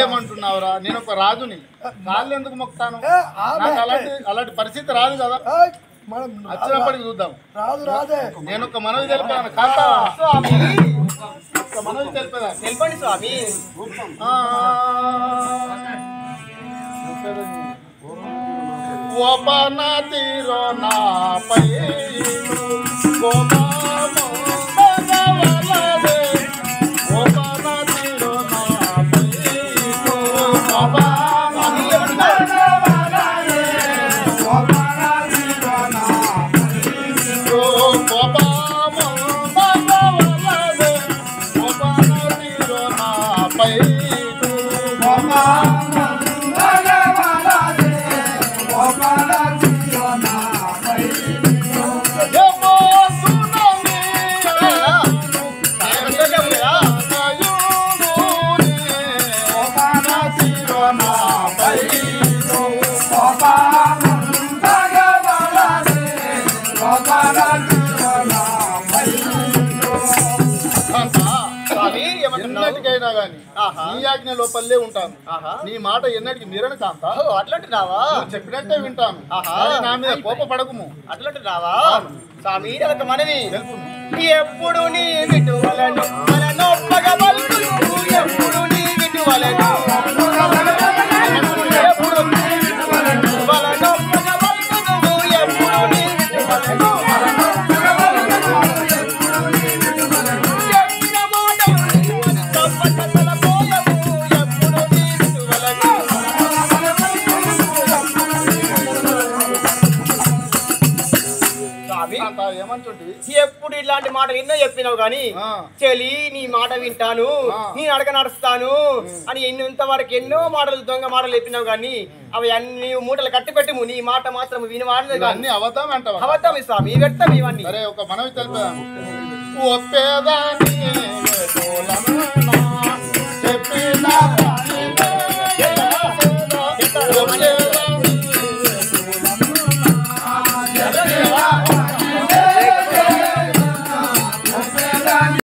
ఏమంటున్నావురా? నేను ఒక రాజుని, కాళ్ళు ఎందుకు మొక్కుతాను? నాకు అలాంటి పరిస్థితి రాదు కదా. వచ్చినప్పటికి చూద్దాం. నేను ఒక మనవి తెలిపాను కాంతా స్వామి, ఒక మనవి తెలిపేదా? తెలిపండి స్వామి. ఓపన తీరో నాపై ఎన్నటికైనా గాని నీ ఆజ్ఞ లోపలే ఉంటాను. నీ మాట ఎన్నటికి మీరని కాంతా. అట్లాంటినావా? చెప్పినట్టే వింటాను. నా మీద కోపపడకుము. అట్లాంటినావా? స్వామి ఒక మనవి ఎప్పుడు నీ విటువలను ఎప్పుడు నీ విటువలను ఎప్పుడు ఇలాంటి మాట ఎన్నో చెప్పినావు గాని చెలి నీ మాట వింటాను, నీ నడక నడుస్తాను అని ఇంతవరకు ఎన్నో మాటలు దొంగ మాటలు చెప్పినావు గాని అవి అన్ని మూటలు కట్టి పెట్టము. నీ మాట మాత్రం వినవాడలేదు. అన్ని అబద్ధం అంటావా? అబద్ధం స్వామి, వ్యక్తం ఇవన్నీ. సరే ఒక మనవి తెలిపాను.